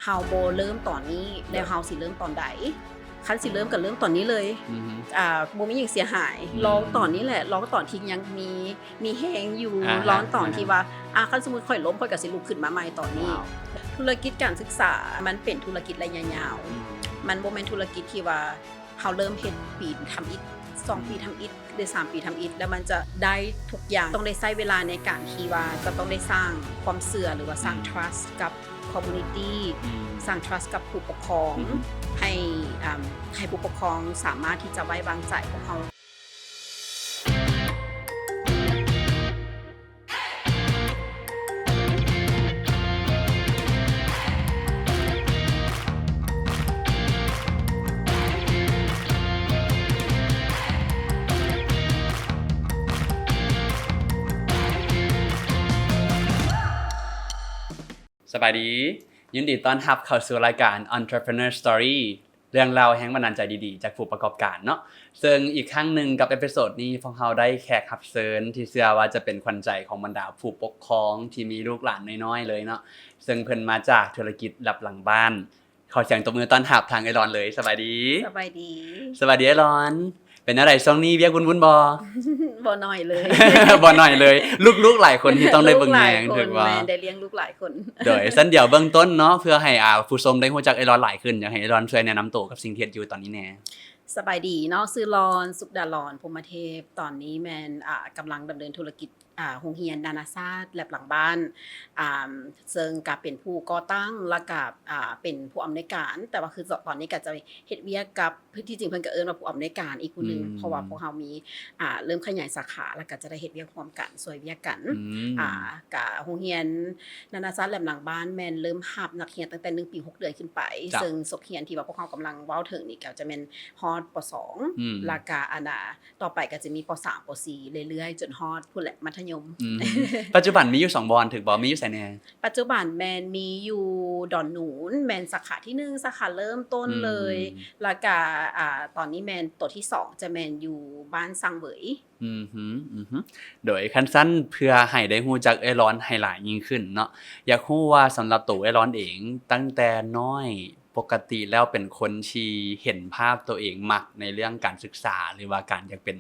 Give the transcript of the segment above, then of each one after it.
เฮาบ่เริ่มตอนนี้แล้วเฮาสิเริ่มตอนใดคันสิเริ่มก็เริ่มตอนนี้เลยบ่มีหยังเสียหายลองตอนนี้แหละลองตอนที่ยังมีแรงอยู่ลองตอนที่ว่าคันสมมุติข้อยล้มข้อยก็สิลุกขึ้นมาใหม่ตอนนี้ธุรกิจการศึกษามันเป็นธุรกิจระยะยาวมันบ่แม่นธุรกิจที่ว่าเฮาเริ่มเฮ็ดปีทำอิฐ2ปีทำอิฐหรือ3ปีทำอิฐแล้วมันจะได้ทุกอย่างต้องได้ใช้เวลาในการที่ว่าจะต้องได้สร้างความเชื่อหรือว่าสร้าง trust กับ community สร้าง trust กับผู้ปกครองให้ผู้ปกครองสามารถที่จะไว้วางใจพวกเขาสบายดียินดีต้อนรับเข้าสู่รายการ Entrepreneur Story เรื่องราวแห่งบันดาลใจดีๆจากผู้ประกอบการเนาะซึ่งอีกครั้งหนึ่งกับเอพิโซดนี้พวกเราได้แขกรับเชิญที่เชื่อว่าจะเป็นขวัญใจของบรรดาผู้ปกครองที่มีลูกหลานน้อยๆเลยเนาะซึ่งเพิ่นมาจากธุรกิจลับหลังบ้านขอเสียงตบมือต้อนรับทางไอรอนเลยสบายดีสบายดีไอรอนเป็นอะไรช่วงนี้เวียกวุ่นๆบ่บ่น้อยเลย บ่น้อยเลยลูกๆหลายคนที่ต้องได้เบิ่งแยงถึงว่าได้เลี้ยงลูกหลายคนโดยซั่นเดี๋ยวเบื้องต้นเนาะเพื่อให้ผู้ชมได้รู้จักไอรอนหลายขึ้นอยากให้ไอรอนช่วยแนะนำตัวกับสิ่งที่เฮ็ดอยู่ตอนนี้แหน่สบายดีเนาะชื่อรอนสุขดารอนพรหมเทพตอนนี้แม่นกำลังดำเนินธุรกิจโรงเรียนนานาชาติแลบหลังบ้านซึ่งก็เป็นผู้ก่อตั้งและก็เป็นผู้อำนวยการแต่ว่าคือตอนนี้ก็จะเฮ็ดเวียกกับที่จริงเพิ่นก็เอิ้นว่าผู้อำนวยการอีกผู้นึงเพราะว่าพวกเฮามีเริ่มขยายสาขาแล้วก็จะได้เฮ็ดเวียกร่วมกันช่วยเวียกกันก็โรงเรียนนานาชาติแลบหลังบ้านแม่นเริ่มรับนักเรียนตั้งแต่1ปี6เดือนขึ้นไปซึ่งสกเรียนที่ว่าพวกเฮากำลังเว้าถึงนี่ก็จะแม่นฮอดป.2 แล้วก็ต่อไปก็จะมีป.3 ป.4 เรื่อยๆจนฮอดพุ่นแหละมัธยมปัจจุบันมีอยู่2บอนถึกบ่มีอยู่ไสแน่ปัจจุบันแมนมีอยู่ดอนหนูนแมนสาขาที่1สาขาเริ่มต้นเลยแล้วก็ตอนนี้แมนตัวที่2จะแมนอยู่บ้านสังเหวยโดยขั้นสั้นเพื่อให้ได้ฮู้จักไอรอนให้หลายยิ่งขึ้นเนาะอยากฮู้ว่าสำหรับตัวไอรอนเองตั้งแต่น้อยปกติแล้วเป็นคนที่เห็นภาพตัวเองมักในเรื่องการศึกษาหรือว่าการอยากเป็น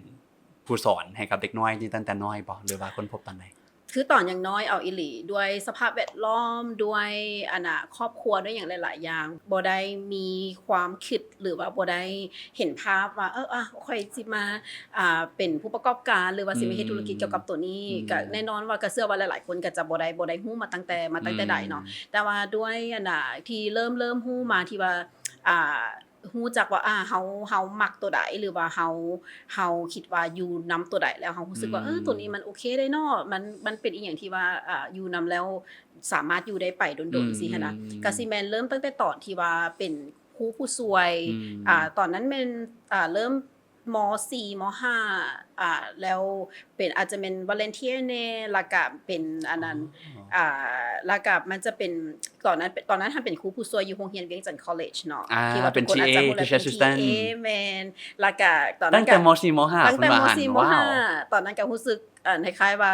ผู้สอนให้กับเด็กน้อยนี่ตั้งแต่น้อยบ่หรือว่าค้นพบตอนไหนคือตอนยังน้อยเอาอีหลีด้วยสภาพแวดล้อมด้วยครอบครัวด้วยอย่างหลายๆอย่างบ่ได้มีความคิดหรือว่าบ่ได้เห็นภาพว่าค่อยสิมาเป็นผู้ประกอบการหรือว่าสิมาเฮ็ดธุรกิจเกี่ยวกับตัวนี้ก็แน่นอนว่าก็เชื่อว่าหลายๆคนก็จะบ่ได้ฮู้มาตั้งแต่ใดเนาะแต่ว่าด้วยที่เริ่มฮู้มาที่ว่าฮู้จักว่าเฮามักตัวใดหรือว่าเฮาคิดว่าอยู่นำตัวใดแล้วเฮารู้สึกว่าตัวนี้มันโอเคได้เนาะมันเป็นอีหยังที่ว่าอยู่นำแล้วสามารถอยู่ได้ไปดนๆสิหันนะก็สิแม่นเริ่มตั้งแต่ตอนที่ว่าเป็นครูผู้ช่วยตอนนั้นแม่นเริ่มม.4 ม.5 แล้วเป็นอาจจะเป็น volunteer แน่แล้วก็เป็นอันนั้นแล้วก็มันจะเป็นตอนนั้นทำเป็นครูผู้ช่วยอยู่โรงเรียนเวียงจันทน์ College เนาะที่ว่าเป็น TA Teacher Assistant แม่นแล้วก็ตอนนั้นตั้งแต่ม.4 ม.5 ตั้งแต่ม.4 ม.5 ตอนนั้นก็รู้สึกคล้ายๆว่า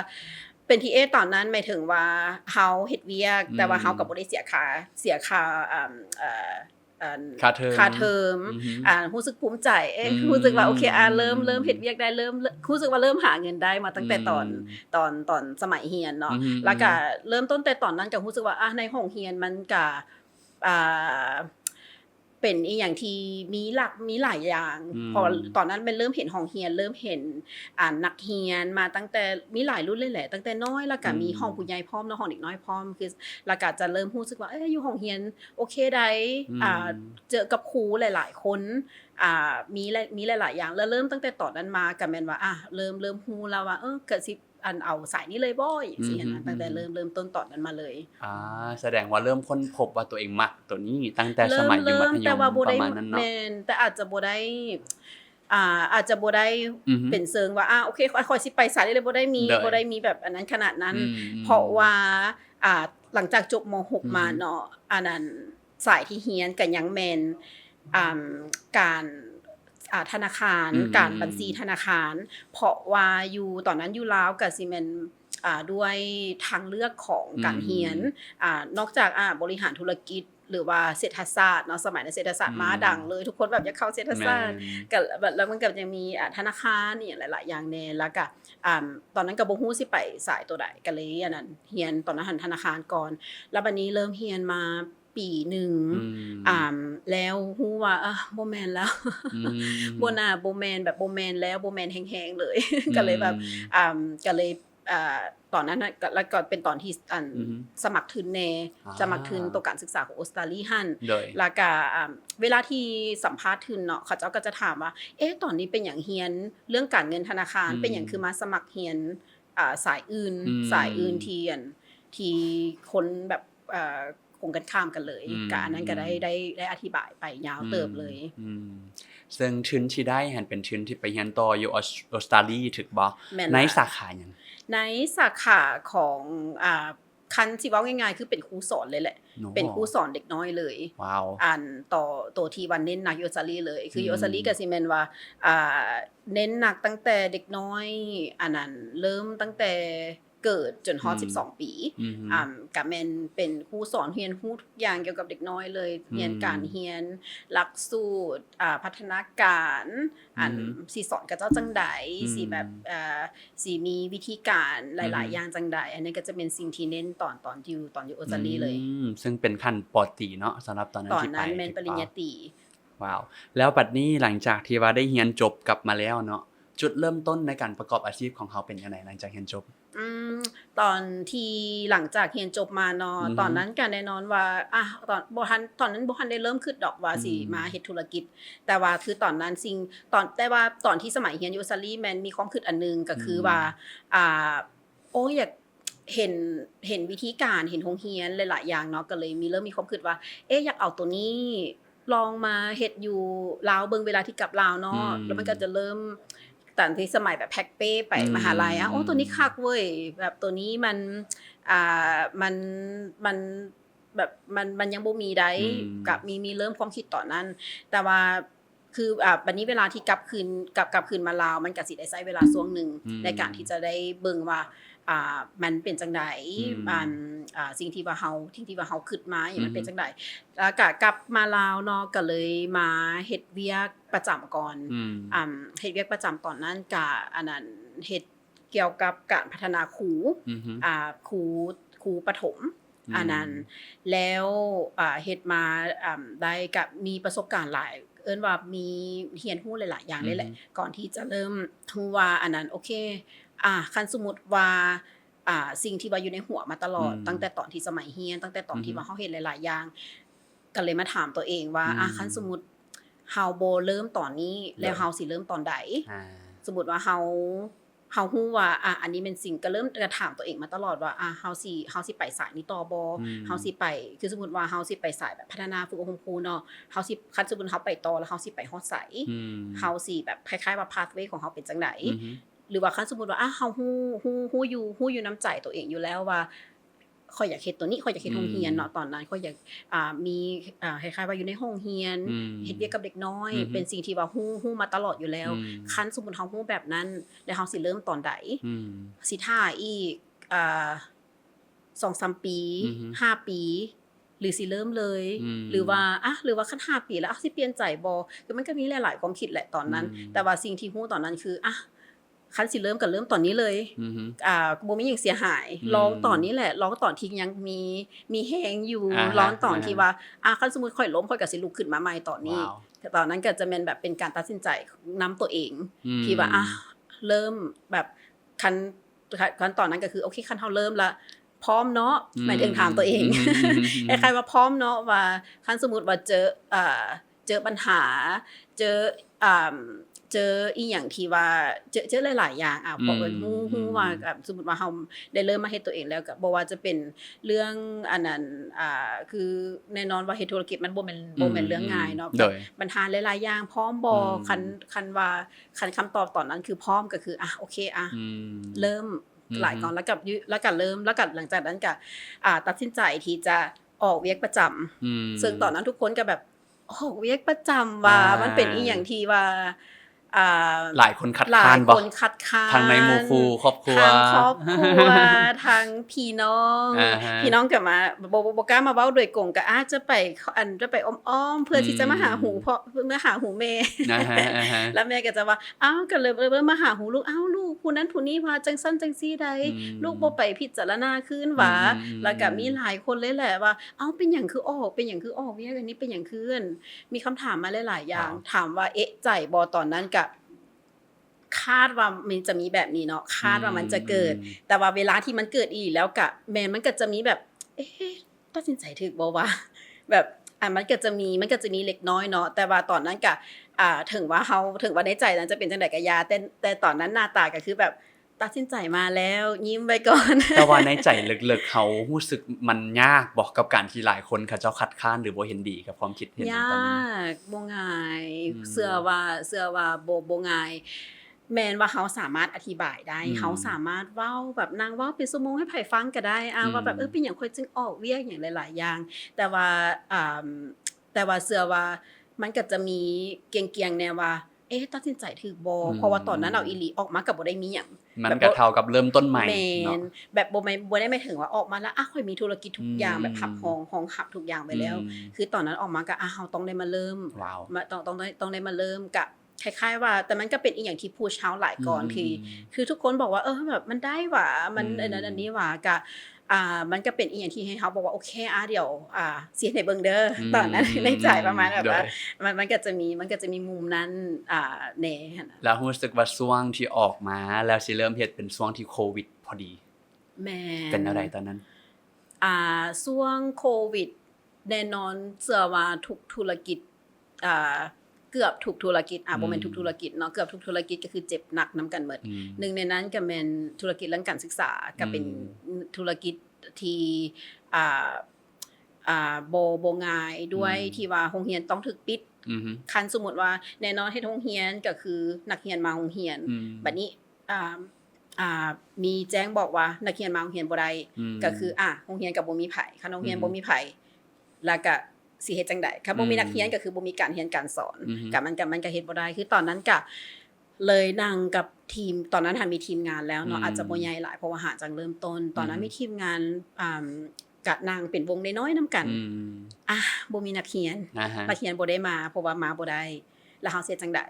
เป็น TA ตอนนั้นหมายถึงว่าเฮาเฮ็ดเวียกแต่ว่าเฮาก็บ่ได้เสียค่าค่าเทอมรู้สึกภูมิใจรู้สึกว่าโอเคเริ่มเฮ็ดเวียกได้เริ่มรู้สึกว่าเริ่มหาเงินได้มาตั้งแต่ตอนสมัยเรียนเนาะแล้วก็เริ่มต้นแต่ตอนนั้นก็รู้สึกว่าในห้องเรียนมันก็เป็นอีหยังที่มีหลายอย่างพอตอนนั้นมันเริ่มเห็นห้องเรียนเริ่มเห็นนักเรียนมาตั้งแต่มีหลายรุ่นเลยแหละตั้งแต่น้อยแล้วก็มีห้องผู้ใหญ่พร้อมแล้วห้องเด็กน้อยพร้อมคือแล้วก็จะเริ่มรู้สึกว่าอยู่ห้องเรียนโอเคได้เจอกับครูหลายๆคนมีหลายๆอย่างแล้วเริ่มตั้งแต่ตอนนั้นมาก็แม่นว่าเริ่มฮู้แล้วว่าก็สิเอาสายนี้เลยบ่อย่างซี่นะตั้งแต่เริ่มต้นตอนนั้นมาเลยแสดงว่าเริ่มค้นพบว่าตัวเองมักตัวนี้ตั้งแต่สมัยอยู่มัธยมประมาณนั้นเนาะแต่อาจจะบ่ได้เป็นเชิงว่าโอเคค่อยสิไปสายนี้เลยบ่ได้มีแบบอันนั้นขนาดนั้นเพราะว่าหลังจากจบม.6 มาเนาะอันนั้นสายที่เรียนก็ยังแม่นการธนาคารการบัญชีธนาคารเพราะว่าอยู่ตอนนั้นอยู่ลาวก็สิแม่นด้วยทางเลือกของการเรียนนอกจากบริหารธุรกิจ หรือว่าเศรษฐศาสตร์เนาะสมัยนั้นเศรษฐศาสตร์มาดังเลยทุกคนแบบอยากเข้าเศรษฐศาสตร์ก็แล้วมันก็จะมีธนาคารนี่หลายๆอย่างแน่แล้วก็ตอนนั้นก็บ่ฮู้สิไปสายตัวใดก็เลยอันนั้นเรียนตอนนั้นหันธนาคารก่อนแล้วบัดนี้เริ่มเรียนมาปีหนึ่งแล้วฮู้ว่าบ่แม่นแล้วบ่น่าบ่แม่นแบบบ่แม่นแล้วบ่แม่นแฮงๆเลยก็เลยแบบก็เลยตอนนั้นน่ะแล้วก็เป็นตอนที่สมัครทุนแน่สมัครทุนตัวการศึกษาของออสเตรเลียหั่นแล้วก็เวลาที่สัมภาษณ์ทุนเนาะเขาเจ้าก็จะถามว่าตอนนี้เป็นหยังเรียนเรื่องการเงินธนาคารเป็นหยังคือมาสมัครเรียนสายอื่นที่คนแบบคงกันข้ามกันเลยก็อันนั้นก็ได้อธิบายไปยาวเติบเลยซึ่งทุนที่ได้หันเป็นทุนที่ไปเรียนต่ออยู่ออสเตรเลียถูกบ่ในสาขาหยังในสาขาของคันสิเว้าง่ายๆคือเป็นครูสอนเลยแหละเป็นครูสอนเด็กน้อยเลยว้าวต่อตัวที่วันเน้นหนักอยู่ออสเตรเลียเลยคืออยู่ออสเตรเลียก็สิแม่นว่าเน้นหนักตั้งแต่เด็กน้อยอันนั้นเริ่มตั้งแต่เกิดจนฮอด12ปีก็แม่นเป็นครูสอนเรียนรู้ทุกอย่างเกี่ยวกับเด็กน้อยเลยเรียนการเรียนหลักสูตรพัฒนาการสิสอนกับเจ้าจังใดสิแบบสิมีวิธีการหลายๆอย่างจังใดอันนี้ก็จะเป็นสิ่งที่เน้นตอนอยู่ออสเตรเลียเลยซึ่งเป็นขั้นป.ตรีเนาะสำหรับตอนนั้นที่ไปตอนนั้นแม่นปริญญาตรีว้าวแล้วบัดนี้หลังจากที่ว่าได้เรียนจบกลับมาแล้วเนาะจุดเริ่มต้นในการประกอบอาชีพของเขาเป็นจังได๋หลังจากเรียนจบตอนที่หลังจากเรียนจบมาเนาะตอนนั้นก็แน่นอนว่าตอนนั้นบ่ทันได้เริ่มคิดดอกว่าสิมาเฮ็ดธุรกิจแต่ว่าคือตอนนั้นแต่ว่าตอนที่สมัยเรียนอยู่ออสเตรเลียแม่นมีความคิดอันนึงก็คือว่าอยากเห็นวิธีการเห็นโรงเรียนหลายๆอย่างเนาะก็เลยเริ่มมีความคิดว่าอยากเอาตัวนี้ลองมาเฮ็ดอยู่ลาวเบิ่งเวลาที่กลับลาวเนาะแล้วมันก็จะเริ่มตอนที่สมัยแบบแพ็คเป้ไปมหาลัยตัวนี้คักเว้ยแบบตัวนี้มันแบบมันยังบ่มีได้กับมีเริ่มความคิดตอนนั้นแต่ว่าคือบัดนี้เวลาที่กลับคืนมาลาวมันก็สิได้ใช้เวลาช่วงนึงในการที่จะได้เบิ่งว่ามันเป็นจังได๋สิ่งที่ว่าเฮาคิดมามันเป็นจังได๋แล้วก็กลับมาลาวเนาะก็เลยมาเฮ็ดเวียกประจำก่อนเฮ็ดเวียกประจำตอนนั้นก็อันนั้นเฮ็ดเกี่ยวกับการพัฒนาครูครูประถมอันนั้นแล้วเฮ็ดมาได้กับมีประสบการณ์หลายเอิ้นว่ามีเรียนรู้หลายๆอย่างเลยแหละก่อนที่จะเริ่มรู้ว่าอันนั้นโอเคคันสมมุติว่าสิ่งที่ว่าอยู่ในหัวมาตลอดตั้งแต่ตอนที่สมัยเรียนตั้งแต่ตอนที่ว่าเฮาเฮ็ดหลายๆอย่างก็เลยมาถามตัวเองว่าคันสมมุติเฮาบ่เริ่มตอนนี้แล้วเฮาสิเริ่มตอนใดสมมุติว่าเฮาฮู้ว่าอันนี้เป็นสิ่งก็เริ่มจะถามตัวเองมาตลอดว่าเฮาสิไปสายนี้ต่อบ่เฮาสิไปคือสมมุติว่าเฮาสิไปสายแบบพัฒนาฝึกอบรมครูเนาะเฮาสิคันสมมุติเฮาไปต่อแล้วเฮาสิไปฮอดไสเฮาสิแบบคล้ายๆว่า pathway ของเฮาเป็นจังได๋หรือว่าคันสมมุติว่าเฮาฮู้อยู่น้ำใจตัวเองอยู่แล้วว่าข้อยอยากเฮ็ดตัวนี้ข้อยอยากเฮ็ดโรงเรียนเนาะตอนนั้นข้อยอยากมีคล้ายๆว่าอยู่ในห้องเรียนเฮ็ดเวียกกับเด็กน้อยเป็นสิ่งที่ว่าฮู้มาตลอดอยู่แล้วคันสมมุติเฮาฮู้แบบนั้นแล้วเฮาสิเริ่มตอนใดสิท่าอีก2-3 ปี5 ปีหรือสิเริ่มเลยหรือว่าคัน5 ปีแล้วสิเปลี่ยนใจบ่คือมันก็มีหลายๆความคิดแหละตอนนั้นแต่ว่าสิ่งที่ฮู้ตอนนั้นคือคันสิเริ่มก็เริ่มตอนนี้เลยบ่มีหยังเสียหายลองตอนนี้แหละลองตอนที่ยังมีแรงอยู่ลองตอนที่ว่าคันสมมุติข้อยล้มข้อยก็สิลุกขึ้นมาใหม่ตอนนี้แต่ตอนนั้นก็จะแม่นแบบเป็นการตัดสินใจนำตัวเองที่ว่าเริ่มแบบคันตอนนั้นก็คือโอเคคันเฮาเริ่มละพร้อมเนาะหมายถึงถามตัวเองคล้ายๆว่าพร้อมเนาะว่าคันสมมุติว่าเจอปัญหาเจออีหยังที่ว่าเจอหลายๆอย่างพอฮู้ว่าสมมุติว่าเฮาได้เริ่มมาเฮ็ดตัวเองแล้วก็บ่ว่าจะเป็นเรื่องอันนั้นคือแน่นอนว่าเฮ็ดธุรกิจมันบ่แม่นเรื่องง่ายเนาะปัญหาหลายๆอย่างพร้อมบ่คันว่าคำตอบตอนนั้นคือพร้อมก็คือโอเคเริ่มหลายก่อนแล้วก็เริ่มแล้วก็หลังจากนั้นก็ตัดสินใจที่จะออกเวียกประจำซึ่งตอนนั้นทุกคนก็แบบออกเวียกประจำว่ามันเป็นอีหยังที่ว่า หลายคนคัด หลา ค้าย น ค บ่ นคัดค้าน ทางในหมู่คู่ครอบครัว ทางครอบครัว ทางพี่น้อง ฮะ พี่น้องก็มาบ่กล้ามาเว้าโดยกงก็อาจจะไปจะไปอ้อมๆเพื่อที่จะมาหาหูเพราะเพื่อมาหาหูแม่ นะฮะฮะ แล้วแม่ก็จะว่าอ้าวก็เลยมาหาหูลูกอ้าวลูกผู้นั้นผู้นี้ว่าจังซั่นจังซี่ใดลูกบ่ไปพิจารณาคืนหว่าแล้วก็มีหลายคนเลยแหละว่าอ้าวเป็นหยังคือออกเป็นหยังคือออกเนี่ยอันนี้เป็นหยังคือมีคำถามมาหลายๆอย่างถามว่าเอ๊ะใจบ่ตอนนั้นก็คาดว่ามันจะมีแบบนี้เนาะคาดว่ามันจะเกิด แต่ว่าเวลาที่มันเกิดอีกแล้วก็แม่นมันก็จะมีแบบเอ๊ะตัดสินใจถูกบ่วะแบบมันก็จะมีเล็กน้อยเนาะแต่ว่าตอนนั้นก็ถึงว่าในใจนั้นจะเป็นจังได๋ก็ยาแต่ตอนนั้นหน้าตาก็คือแบบตัดสินใจมาแล้วยิ้มไว้ก่อน แต่ว่าในใจลึกๆเขารู้สึกมันยากบ่กับการที่หลายคนเขาเจ้าคัดค้านหรือบ่เห็นดีกับความคิดเห็น ย ของตอนนี้ ากบ่ง่ายเชื่อว่าบ่ง่ายแม่นว่าเขาสามารถอธิบายได้เขาสามารถเว้าแบบนางเว้าเป็นชั่วโมงให้ไผฟังก็ได้ว่าแบบเป็นหยังค่อยจึงออกเวียกหยังหลายๆอย่างแต่ว่าเชื่อว่ามันก็จะมีเกียงๆแน่ว่าเอ๊ะตัดสินใจถูกบ่เพราะว่าตอนนั้นเอาอีหลีออกมาก็บ่ได้มีหยังมันก็เท่ากับเริ่มต้นใหม่ แม่ เนาะ นแบบบ่ได้หมายถึงว่าออกมาแล้วค่อยมีธุรกิจทุกอย่างแบบหับห้องหับทุกอย่างไปแล้วคือตอนนั้นออกมาก็เฮาต้องได้มาเริ่ม ว้าว ต้องได้มาเริ่มกับคล้ายๆว่าแต่มันก็เป็นอีกอย่างที่พูดเช้าหลายก่อนคือทุกคนบอกว่าแบบมันได้หว่ามันอันนี้หว่าก็มันก็เป็นอีกอย่างที่ให้เขาบอกว่าโอเคเดี๋ยวเสียในเบิ่งเด้อตอนนั้นในใจประมาณแบบว่ามันก็จะมีมุมนั้นแน่หั่นน่ะแล้วรู้สึกว่าช่วงที่ออกมาแล้วสิเริ่มเฮ็ดเป็นช่วงที่โควิดพอดี แม่น เป็นอะไรตอนนั้น ช่วงโควิดแน่นอนเชื่อว่าทุกธุรกิจเกือบทุกธุรกิจบ่แม่นทุกธุรกิจเนาะเกือบทุกธุรกิจก็คือเจ็บหนักนํกันหมดหนึ่งในนั้นก็แม่นธุรกิจเรื่องการศึกษาก็เป็นธุรกิจที่บ่ง่ายด้วยที่ว่าโรงเรียนต้องถูกปิดคันสมมุติว่าแน่นอนเฮ็ดโรงเรียนก็คือนักเรียนมาโรงเรียนบัดนี้มีแจ้งบอกว่านักเรียนมาโรงเรียนบ่ได้ก็คือโรงเรียนก็บ่มีไผคันโรงเรียนบ่มีไผแล้วก็สิเฮ็ดจังได๋คันบ่มีนักเรียนก็คือบ่มีการเรียนการสอนก็มันก็เฮ็ดบ่ได้คือตอนนั้นก็เลยนั่งกับทีมตอนนั้นมีทีมงานแล้วเนาะอาจจะบ่ใหญ่หลายเพราะว่าหาจังเริ่มต้นตอนนั้นมีทีมงานก็นั่งเป็นวงน้อยๆนํกันบ่มีนักเรียนนักเรียนบ่ได้มาเพราะว่ามาบ่ได้แล้วเฮาสิเฮ็ดจังได๋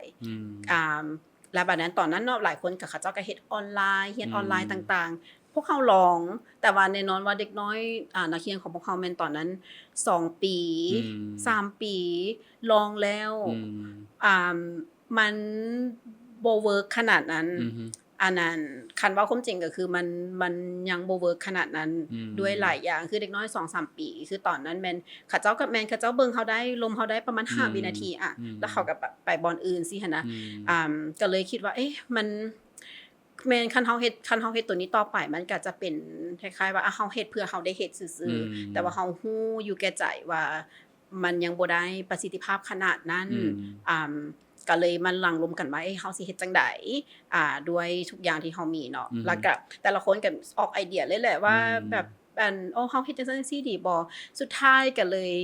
แล้วบัดนั้นตอนนั้นเนาะหลายคนก็เขาเจ้าก็เฮ็ดออนไลน์เรียนออนไลน์ต่างๆพวกเขาลองแต่ว่าแน่นอนว่าเด็กน้อยนักเรียนของพวกเขาแม่นตอนนั้น2ปี3ปีลองแล้วมันบ่เวิร์กขนาดนั้นอันนั้นคันว่าความจริงก็คือมันยังบ่เวิร์กขนาดนั้นด้วยหลายอย่างคือเด็กน้อย 2-3 ปีคือตอนนั้นแม่นเขาเจ้ากับแม่นเขาเจ้าเบิ่งเฮาได้ลมเฮาได้ประมาณ5วินาทีแล้วเขาก็ไปบอนอื่นสิหั่นนะก็เลยคิดว่าเอ๊ะมันแม่นคันเฮาเฮ็ดตัวนี้ต่อไปมันก็จะเป็นคล้ายๆว่าเฮาเฮ็ดเพื่อเฮาได้เฮ็ดซื่อๆแต่ว่าเฮาฮู้อยู่แก่ใจว่ามันยังบ่ได้ประสิทธิภาพขนาดนั้นก็เลยมันหลั่งรวมกันว่าเฮาสิเฮ็ดจังได๋ด้วยทุกอย่างที่เฮามีเนาะแล้วก็แต่ละคนก็ออกไอเดียเลยแหละว่าแบบเฮาเฮ็ดจังซั่นจังซี่ดีบ่สุดท้ายก็เลย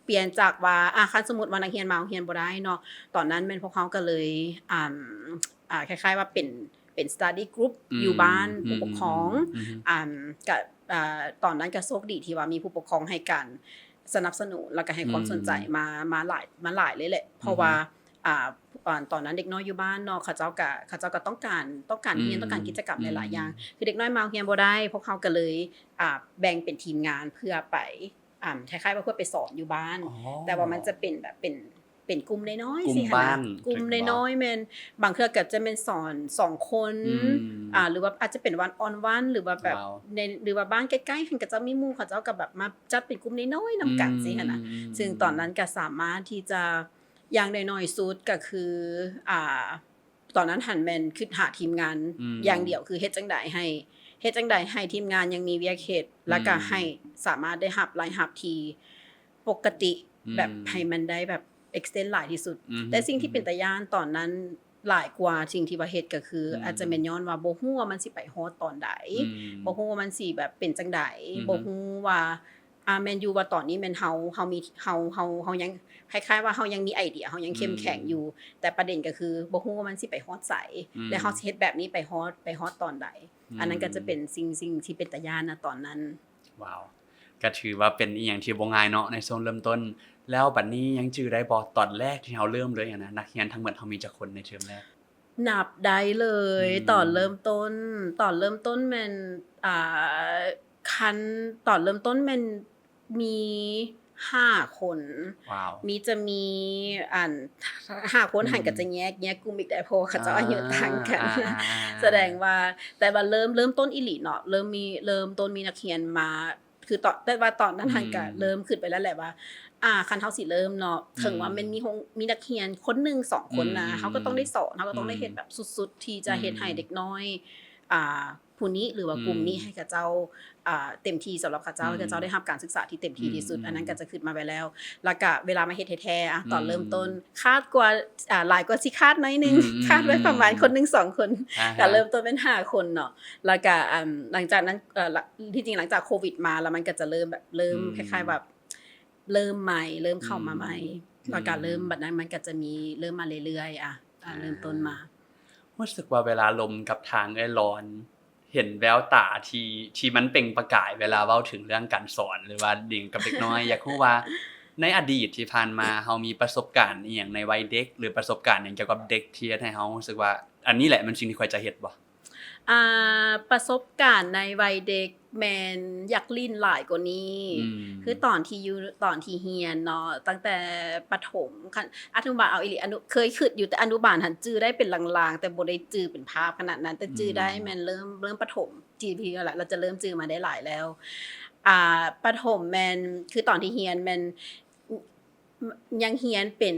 เปลี่ยนจากว่าคันสมมุติว่านักเรียนมาโรงเรียนบ่ได้เนาะตอนนั้นแม่นพวกเขาก็เลยคล้ายๆว่าเป็น study group อยู่บ้านผู้ปกครองก็ตอนนั้นก็โชคดีที่ว่ามีผู้ปกครองให้การสนับสนุนแล้วก็ให้ความสนใจมาหลายเลยแหละเพราะว่าตอนนั้นเด็กน้อยอยู่บ้านเนาะเขาเจ้าก็ต้องการเรียนต้องการกิจกรรมหลายๆอย่างคือเด็กน้อยมาโรงเรียนบ่ได้พวกเขาก็เลยแบ่งเป็นทีมงานเพื่อไปคล้ายๆว่าเพื่อไปสอนอยู่บ้านแต่ว่ามันจะเป็นแบบเป็นกลุ่มน้อยๆสิค่ะกลุ่มน้อยๆแม่นบางเทื่อก็จะเป็นสอน2คนหรือว่าอาจจะเป็นวันออนวันหรือว่าแบบหรือว่าบ้านใกล้ๆหันก็จะมีหมู่เขาเจ้าก็แบบมาจัดเป็นกลุ่มน้อยๆนำกันสิค่ะนะซึ่งตอนนั้นก็สามารถที่จะอย่างน้อยๆสุดก็คือตอนนั้นหันแม่นคิดหาทีมงานอย่างเดียวคือเฮ็ดจังได๋ให้ทีมงานยังมีเวียกเฮ็ดแล้วก็ให้สามารถได้รับรายรับที่ปกติแบบให้มันได้แบบextend หลายที่สุดแต่สิ่งที่เป็นตาย้านตอนนั้นหลายกว่าสิ่งที่ว่าเฮ็ดก็คืออาจจะแม่นย้อนว่าบ่ฮู้ว่ามันสิไปฮอดตอนใดบ่ฮู้ว่ามันสิแบบเป็นจังได๋บ่ฮู้ว่า แม่นอยู่ว่าตอนนี้แม่นเฮามีเฮายังคล้ายๆว่าเฮายังมีไอเดียเฮายังเข้มแข็งอยู่แต่ประเด็นก็คือบ่ฮู้ว่ามันสิไปฮอดไสและเฮาสิเฮ็ดแบบนี้ไปฮอดตอนใดอันนั้นก็จะเป็นสิ่งที่เป็นตาย้านณตอนนั้นว้าวก็ถือว่าเป็นอีหยังที่บ่ง่ายเนาะในช่วงเริ่มต้นแล้วบัดนี้ยังจื้อได้บ่ตอนแรกที่เฮาเริ่มเลยอะนะนักเรียนทั้งหมดเฮามีจักคนในเทอมแรกนับได้เลยตอนเริ่มต้นแม่นอ่าคันตอนเริ่มต้นแม่นมี5คนว้าวจะมีอัน5คนหั้นก็จะแยกกลุ่มอีกได้เพราะว่าเขาเจ้าอายุต่างกันแสดงว่าแต่ว่าเริ่มต้นอีหลีเนาะเริ่มต้นมีนักเรียนมาคือแต่ว่าตอนนั้นหั้นก็เริ่มคิดไปแล้วแหละว่าคันเฮาสิเริ่มเนาะถึงว่ามันมีนักเรียนคนหนึ่ง2คนนะเฮาก็ต้องได้สอนเฮาก็ต้องได้เฮ็ดแบบสุดๆที่จะเฮ็ดให้เด็กน้อยผู้นี้หรือว่ากลุ่มนี้ให้กับเจ้าเต็มที่สำหรับเขาเจ้าให้เขาเจ้าได้รับการศึกษาที่เต็มที่ที่สุดอันนั้นก็จะขึ้นมาไว้แล้วแล้วก็เวลามาเฮ็ดแท้ๆตอนเริ่มต้นคาดกว่าหลายกว่าสิคาดน้อยนึงคาดไว้ประมาณคนนึง2คนก็เริ่มต้นเป็น5คนเนาะแล้วก็หลังจากนั้นที่จริงหลังจากโควิดมาแล้วมันก็จะเริ่มคล้ายๆแบบเริ่มใหม่เริ่มเข้ามาใหม่แล้วก็เริ่มบัดนั้นมันก็จะมีเริ่มมาเรื่อยๆเริ่มต้นมารู้สึกว่าเวลาลมกับทางไอ้ร้อนเห็นแววตาที่มันเปล่งประกายเวลาเว้าถึงเรื่องการสอนหรือว่าเด็กกับเด็กน้อยอยากรู้ว่าในอดีตที่ผ่านมาเฮามีประสบการณ์อีหยังในวัยเด็กหรือประสบการณ์หยังเกี่ยวกับเด็กที่เฮ็ดให้เฮารู้สึกว่าอันนี้แหละมันสิ่งที่ข้อยจะเฮ็ดบ่ประสบการณ์ในวัยเด็กแม่นอยากลิ้นหลายกว่านี้คือตอนที่เรียนเนาะตั้งแต่ประถมคันอนุบาลเอาอีหลีเคยคิดอยู่แต่อนุบาลหั้นจื้อได้เป็นลางๆแต่บ่ได้จื้อเป็นภาพขนาดนั้นแต่จื้อได้แม่นเริ่มประถม GP แล้วล่ะเราจะเริ่มจื้อมาได้หลายแล้วประถมแม่นคือตอนที่เรียนแม่นยังเรียนเป็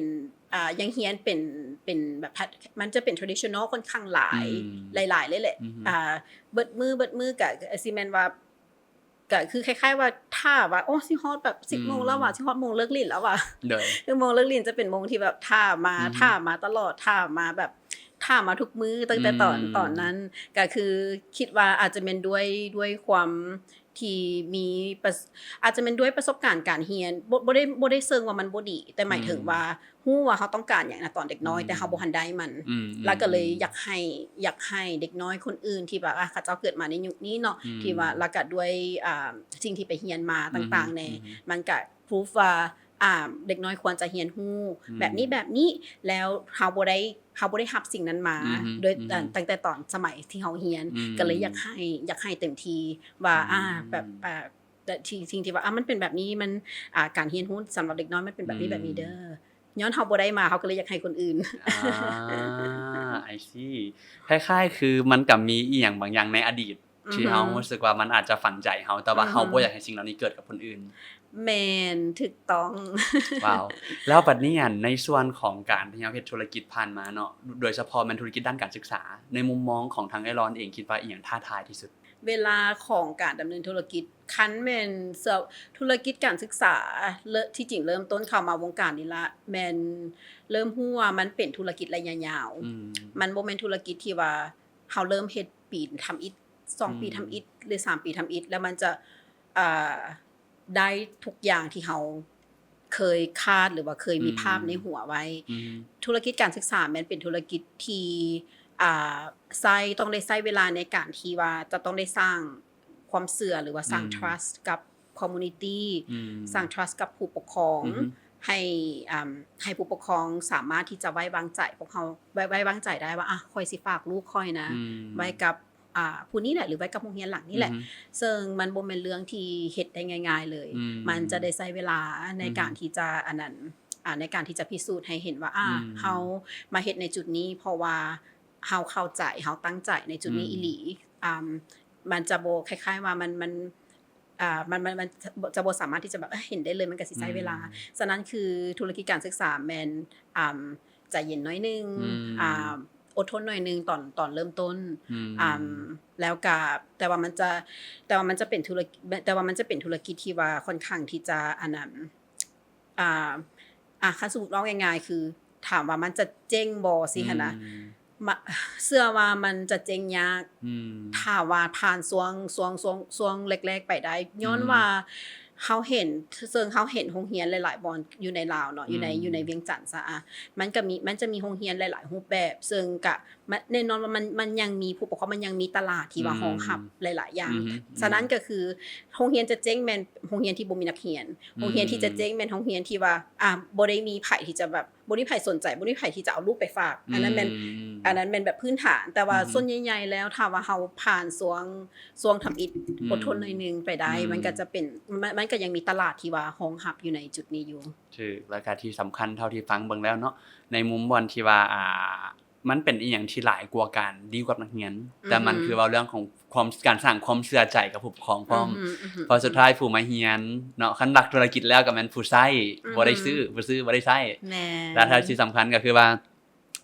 นแบบมันจะเป็น traditional ค่อนข้างหลายเลยแหละเบิดมือก็สิแม่นว่าก็คือคล้ายๆว่าถ้าว่าโอ้สิฮอดแบบ 10:00 นแล้วว่ะสิฮอดโมงเลิกเรียนแล้วว่ะคือโมงเลิกเรียนจะเป็นโมงที่แบบท่ามาตลอดท่ามาทุกมื้อตั้งแต่ตอนนั้นก็คือคิดว่าอาจจะเป็นด้วยความที่มีอาจจะเป็นด้วยประสบการณ์การเรียนบ่ได้เชิงว่ามันบ่ดีแต่หมายถึงว่าฮู้ว่าเขาต้องการหยังตอนเด็กน้อยแต่เขาบ่ทันได้มันแล้วก็เลยอยากให้เด็กน้อยคนอื่นที่แบบเขาเจ้าเกิดมาในยุคนี้เนาะที่ว่าแล้วก็ด้วยสิ่งที่ไปเรียนมาต่างๆแน่มันก็พรูฟว่าเด็กน้อยควรจะเรียนรู้แบบนี้แล้วเฮาบ่ได้รับสิ่งนั้นมาโดยตั้งแต่ตอนสมัยที่เฮาเรียนก็เลยอยากให้เต็มที่ว่าแบบแต่สิ่งที่ว่ามันเป็นแบบนี้มันการเรียนรู้สำหรับเด็กน้อยมันเป็นแบบนี้เด้อย้อนเฮาบ่ได้มาเฮาก็เลยอยากให้คนอื่นI see คล้ายๆคือมันก็มีอีหยังบางอย่างในอดีตที่เฮารู้สึกว่ามันอาจจะฝังใจเฮาแต่ว่าเฮาบ่อยากให้สิ่งเหล่านี้เกิดกับคนอื่นแม่นถูกต้องว้าวแล้วบัดนี้ในส่วนของการที่เฮาเฮ็ดธุรกิจผ่านมาเนาะโดยเฉพาะแม่นธุรกิจด้านการศึกษาในมุมมองของทางไอ้ร้อนเองคิดว่าอีหยังท้าทายที่สุดเวลาของการดำเนินธุรกิจคันแม่นธุรกิจการศึกษาที่จริงเริ่มต้นเข้ามาวงการนี้ละแม่นเริ่มฮู้ว่ามันเป็นธุรกิจระยะยาวมันบ่แม่นธุรกิจที่ว่าเฮาเริ่มเฮ็ดปีทำอิฐ2ปีทำอิฐหรือ3ปีทำอิฐแล้วมันจะได้ทุกอย่างที่เฮาเคยคาดหรือว่าเคยมีภาพในหัวไว้ธุรกิจการศึกษาแม่นเป็นธุรกิจที่ต้องได้ใช้เวลาในการที่ว่าจะต้องได้สร้างความเชื่อหรือว่าสร้าง trust กับ community สร้าง trust กับผู้ปกครองให้ผู้ปกครองสามารถที่จะไว้วางใจพวกเขาไว้วางใจได้ว่าข้อยสิฝากลูกค่อยนะไว้กับผู้นี้แหละหรือไว้กับโรงเรียนหลังนี้แหละซึ่งมันบ่แม่นเรื่องที่เฮ็ดได้ง่ายๆเลยมันจะได้ใช้เวลาในการที่จะในการที่จะพิสูจน์ให้เห็นว่าเฮามาเฮ็ดในจุดนี้เพราะว่าเฮาเข้าใจเฮาตั้งใจในจุดนี้อีหลีมันจะบ่คล้ายๆว่ามันจะบ่สามารถที่จะแบบเห็นได้เลยมันก็สิใช้เวลาฉะนั้นคือธุรกิจการศึกษาแม่นใจเย็นน้อยนึงอดทนหน่อยนึงตอนเริ่มต้นแล้วก็แต่ว่ามันจะเป็นธุรกิจที่ว่าค่อนข้างที่จะคันสมมุติว่าง่ายๆคือถามว่ามันจะเจ๊งบ่สิหั่นน่ะเชื่อว่ามันจะเจ๊งยากถ้าว่าผ่านช่วงแรกๆไปได้ย้อนว่า เฮาเห็นซึ่งเฮาเห็นโรงเรียนหลายๆบอนอยู่ในลาวเนาะอยู่ในเวียงจันทน์ซะมันจะมีโรงเรียนหลายๆรูปแบบซึ่งก็แน่นอนว่ามันยังมีผู้ปกครองมันยังมีตลาดที่ว่ารองรับหลายๆอย่างฉะนั้นก็คือโรงเรียนจะเจ๊งแม่นโรงเรียนที่บ่มีนักเรียนโรงเรียนที่จะเจ๊งแม่นโรงเรียนที่ว่าบ่ได้มีไผที่จะแบบบ่มีไผสนใจบ่มีไผที่จะเอาลูกไปฝากอันนั้นแม่นแบบพื้นฐานแต่ว่าส่วนใหญ่ๆแล้วถ้าว่าเฮาผ่านสวงทำอิฐอดทนหน่อยนึงไปได้มันก็จะเป็นมันก็ยังมีตลาดที่ว่ารองรับอยู่ในจุดนี้อยู่ถูกแล้วก็ที่สำคัญเท่าที่ฟังเบิ่งแล้วเนาะในมุมบอนที่ว่ามันเป็นอีหยังที่หลายกว่าการดีลกับนักเรียนแต่มันคือเว้าเรื่องของความการสร้างความเชื่อใจกับผู้ปกครองพร้อมเพราะสุดท้ายผู้มาเรียนเนาะคันรักธุรกิจแล้วก็แม่นผู้ใช้บ่ได้ซื้อบ่ได้ใช้แม่นและที่สำคัญก็คือว่า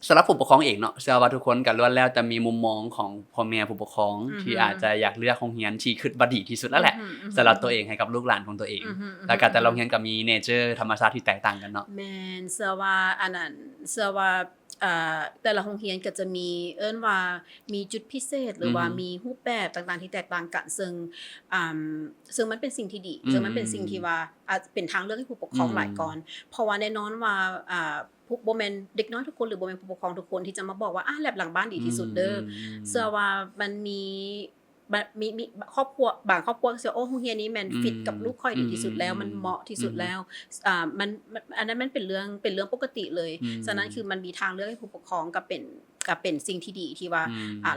สำหรับผู้ปกครองเองเนาะเชื่อว่าทุกคนก็ล้วนแล้วแต่มีมุมมองของพ่อแม่ผู้ปกครองที่อาจจะอยากเลือกโรงเรียนที่คิดว่าดีที่สุดแล้วแหละสำหรับตัวเองให้กับลูกหลานของตัวเองแล้วก็แต่ละโรงเรียนก็มีเนเจอร์ธรรมชาติที่แตกต่างกันเนาะแม่นเชื่อว่าอันนั้นเชื่อว่าแต่ละโรงเรียนก็จะมีว่ามีจุดพิเศษหรือว่ามีรูปแบบต่างๆที่แตกต่างกันซึ่งมันเป็นสิ่งที่ดีซึ่งมันเป็นสิ่งที่ว่าอาจเป็นทางเลือกให้ผู้ปกครองหลายก่อนเพราะว่าแน่นอนว่าผู้บ่แม่นเด็กน้อยทุกคนหรือบ่แม่นผู้ปกครองทุกคนที่จะมาบอกว่าแลบหลังบ้านดีที่สุดเด้อเชื่อว่ามันมีครอบครัวบางครอบครัวก็สิโอ้โรงเรียนนี้แม่นฟิตกับลูกค่อยดีที่สุดแล้วมันเหมาะที่สุดแล้วมันอันนั้นมันเป็นเรื่องปกติเลยฉะนั้นคือมันมีทางเลือกให้ผู้ปกครองก็เป็นสิ่งที่ดีที่ว่า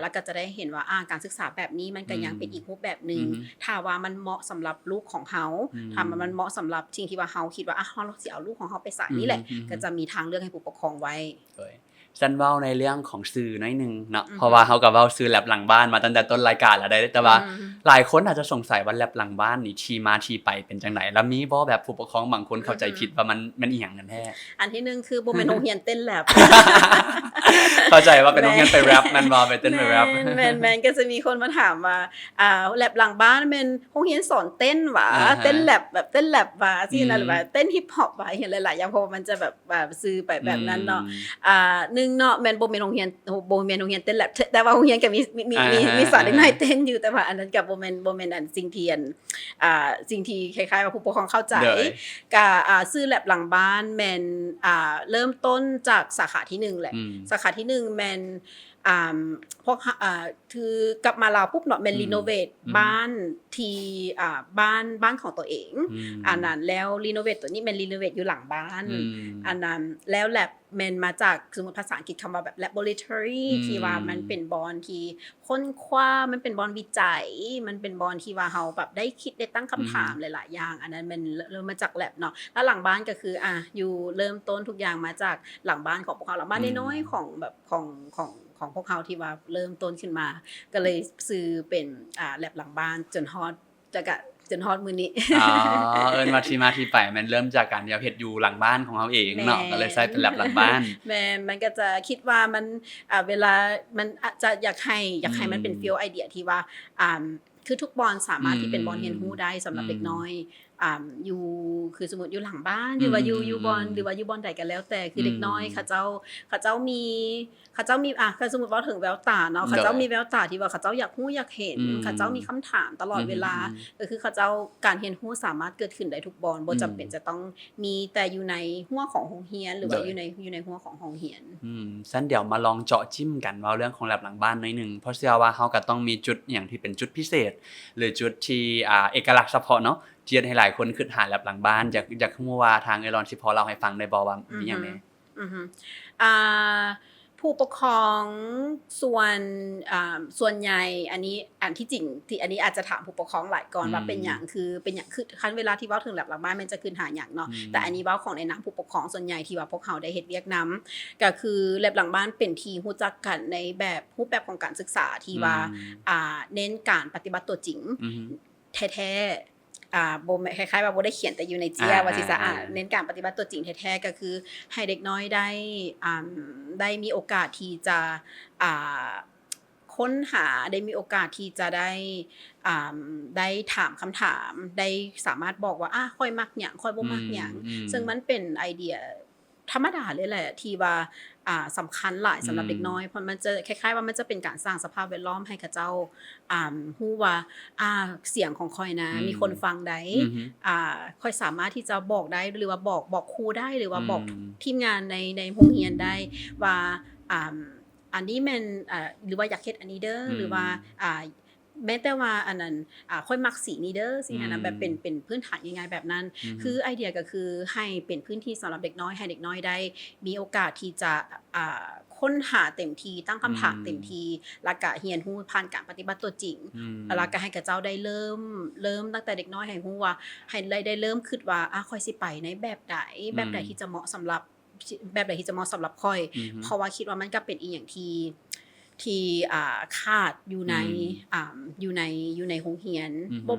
แล้วก็จะได้เห็นว่าการศึกษาแบบนี้มันก็ยังเป็นอีกรูปแบบนึงถ้าว่ามันเหมาะสำหรับลูกของเฮาถ้ามันเหมาะสำหรับสิ่งที่ว่าเฮาคิดว่าเราสิเอาลูกของเฮาไปสายนี้แหละก็จะมีทางเลือกให้ผู้ปกครองไว้ฉันเว้าในเรื่องของสื่อน้อยนึงเนาะเพราะว่าเฮาก็เว้าสื่อแลบหลังบ้านมาตั้งแต่ต้นรายการแล้วได้แต่ว่าหลายคนอาจจะสงสัยว่าแลบหลังบ้านนี่ที่มาที่ไปเป็นจังได๋แล้วมีบ่แบบผู้ปกครองบางคนเข้าใจผิดว่ามันอีหยังกันแท้อันที่1คือบ่แม่นโรงเรียนเต้นแลบเข้าใจว่าเป็นโรงเรียนไปแรปมันบ่ไปเต้นไปแรปแม่นก็จะมีคนมาถามว่าแลบหลังบ้านแม่นโรงเรียนสอนเต้นหว่าเต้นแลบแบบเต้นแลบว่าซี่นั่นว่าเต้นฮิปฮอปว่าเห็นหลายๆอย่างเพราะมันจะแบบซื้อไปแบบนั้นเนาะ1เนาะแม่นบ่แม่นโรงเรียนเต้นแลบแต่ว่าโรงเรียนก็มีสอนเด็กน้อยเต้นอยู่แต่ว่าอันนั้นก็บ่แม่นอันสิ่งที่คล้ายๆว่าผู้ปกครองเข้าใจก็ซื้อแลบหลังบ้านแม่นเริ่มต้นจากสาขาที่1แหละสาขาที่1แม่นพวกคือกลับมาลาวปุ๊บเนาะแม่นรีโนเวทบ้านที่บ้านของตัวเองอันนั้นแล้วรีโนเวทตัวนี้แม่นรีโนเวทอยู่หลังบ้านอันนั้นแล้วแลบแม่นมาจากสมมุติภาษาอังกฤษคำว่าแบบ laboratory ที่ว่ามันเป็นบอนที่ค้นคว้ามันเป็นบอนวิจัยมันเป็นบอนที่ว่าเฮาแบบได้คิดได้ตั้งคำถามหลายๆอย่างอันนั้นมันเริ่มมาจากแลบเนาะแล้วหลังบ้านก็คืออยู่เริ่มต้นทุกอย่างมาจากหลังบ้านของพวกเขาหลังบ้านน้อยๆของแบบของพวกเขาที่ว่าเริ่มต้นขึ้นมาก็เลยซื้อเป็นแลบหลังบ้านจนฮอดมื้อนี้มาที่ไปมันเริ่มจากการที่เราเฮ็ดอยู่หลังบ้านของเราเองเนาะก็เลยใช้เป็นแลบหลังบ้านแม่มันก็จะคิดว่ามันเวลามันอาจจะอยากให้มันเป็นฟีลไอเดียที่ว่าคือทุกบอนสามารถที่เป็นบอนเรียนรู้ได้สำหรับเด็กน้อยอยู่คือสมมุติอยู่หลังบ้านหรือว่าอยู่บอนหรือว่าอยู่บอนใดก็แล้วแต่คือเด็กน้อยเขาเจ้ามีคือสมมุติว่าถึงแววตาเนาะเขาเจ้ามีแววตาที่ว่าเขาเจ้าอยากรู้อยากเห็นเขาเจ้ามีคำถามตลอดเวลาก็คือเขาเจ้าการเรียนรู้สามารถเกิดขึ้นได้ทุกบอนบ่จำเป็นจะต้องมีแต่อยู่ในหัวของโรงเรียนหรือว่าอยู่ในหัวของโรงเรียนซั่นเดี๋ยวมาลองเจาะจิ้มกันเว้าเรื่องของแลบหลังบ้านหน่อยนึงเพราะเชื่อว่าเฮาก็ต้องมีจุดหยังที่เป็นจุดพิเศษหรือจุดที่เอกลักษณ์เฉพาะเนาะที่ให้หลายคนคิดหาแลบหลังบ้านอยากรู้ว่าทางเอรอนสิพอเล่าให้ฟังได้บ่ว่ามีหยังแน่ผู้ปกครองส่วนใหญ่อันนี้อันที่จริงที่อันนี้อาจจะถามผู้ปกครองหลายก่อนว่าเป็นหยังคือคันเวลาที่เว้าถึงแลบหลังบ้านมันจะขึ้นหาหยังเนาะแต่อันนี้เว้าของในนามผู้ปกครองส่วนใหญ่ที่ว่าพวกเขาได้เฮ็ดเวียกนำก็คือแลบหลังบ้านเป็นที่รู้จักกันในแบบรูปแบบของการศึกษาที่ว่าเน้นการปฏิบัติตัวจริงแท้บ่คล้ายๆว่าบ่ได้เขียนแต่อยู่ในเจียว่าสิซะเน้นการปฏิบัติตัวจริงแท้ๆก็คือให้เด็กน้อยได้มีโอกาสที่จะค้นหาได้มีโอกาสที่จะได้ถามคำถามได้สามารถบอกว่าค่อยมักหยังค่อยบ่มักหยังซึ่งมันเป็นไอเดีย ธรรมดาเลยแหละที่ว่าสำคัญหลายสำหรับเด็กน้อยเพราะมันจะคล้ายๆว่ามันจะเป็นการสร้างสภาพแวดล้อมให้กับเจ้าฮู้ว่าเสียงของข้อยนะมีคนฟังได้ข้อยสามารถที่จะบอกได้หรือว่าบอกครูได้หรือว่าบอกทีมงานในโรงเรียนได้ว่าอันนี้แม่นหรือว่าอยากเฮ็ดอันนี้เด้อหรือว่าแม้แต่ว่าอันนั้นค่อยมักสีนี้เด้อสินะแบบเป็นพื้นฐานง่ายๆแบบนั้นคือไอเดียก็คือให้เป็นพื้นที่สำหรับเด็กน้อยให้เด็กน้อยได้มีโอกาสที่จะค้นหาเต็มที่ตั้งคำถามเต็มที่แล้วก็เรียนรู้ผ่านการปฏิบัติตัวจริงแล้วก็ให้กับเจ้าได้เริ่มตั้งแต่เด็กน้อยให้รู้ว่าให้ได้เริ่มคิดว่าค่อยสิไปในแบบใดที่จะเหมาะสำหรับแบบใดที่จะเหมาะสำหรับค่อยเพราะว่าคิดว่ามันก็เป็นอีกอย่างที่ขาดอยู่ในโรงเรียนบ่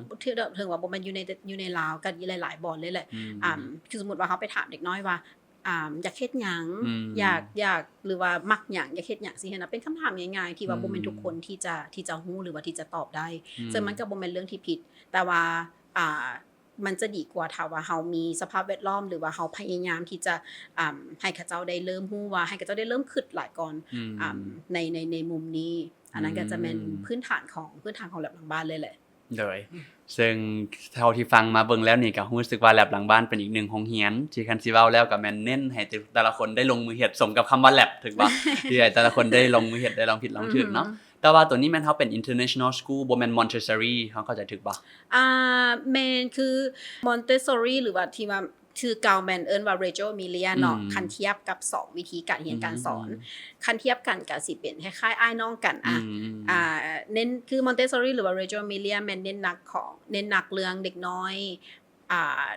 ถึงว่าบ่แม่นอยู่ในลาวกันหลายๆบ่อนเลยแหละคือสมมุติว่าเฮาไปถามเด็กน้อยว่าอยากเฮ็ดหยังอยากหรือว่ามักหยังอยากเฮ็ดหยังสินะเป็นคำถามง่ายๆที่ว่าบ่แม่นทุกคนที่จะรู้หรือว่าที่จะตอบได้ซึ่งมันก็บ่แม่นเรื่องที่ผิดแต่ว่ามันจะดีกว่าถ้าว่าเฮามีสภาพแวดล้อมหรือว่าเฮาพยายามที่จะให้เขาเจ้าได้เริ่มรู้ว่าให้เขาเจ้าได้เริ่มคิดหลายก่อนในมุมนี้อันนั้นก็จะเป็นพื้นฐานของแลบหลังบ้านเลยแหละเลยซึ่งเท่าที่ฟังมาเบิ่งแล้วนี่ก็รู้สึกว่าแลบหลังบ้านเป็นอีกหนึ่งโรงเรียนที่คันสิเว้าแล้วก็แม่นเน้นให้แต่ละคนได้ลงมือเฮ็ดสมกับคำว่าแลบถึกบ่ ที่ให้แต่ละคนได้ลงมือเฮ็ดได้ลองผิดลองถูกเนาะแต่ว่าตัวนี้แม่นเฮาเป็น international school บ่แม่น Montessori เฮาเข้าใจถูกบ่แม่นคือ Montessori หรือว่าที่ว่าชื่อเก่าแม่นเอิ้นว่า Reggio Emilia เนาะคันเทียบกับ2วิธีการเรียนการสอนคันเทียบกันก็สิเป็นคล้ายๆอ้ายน้องกันเน้นคือ Montessori หรือว่า Reggio Emilia แม่นเน้นหนักเรื่องเด็กน้อย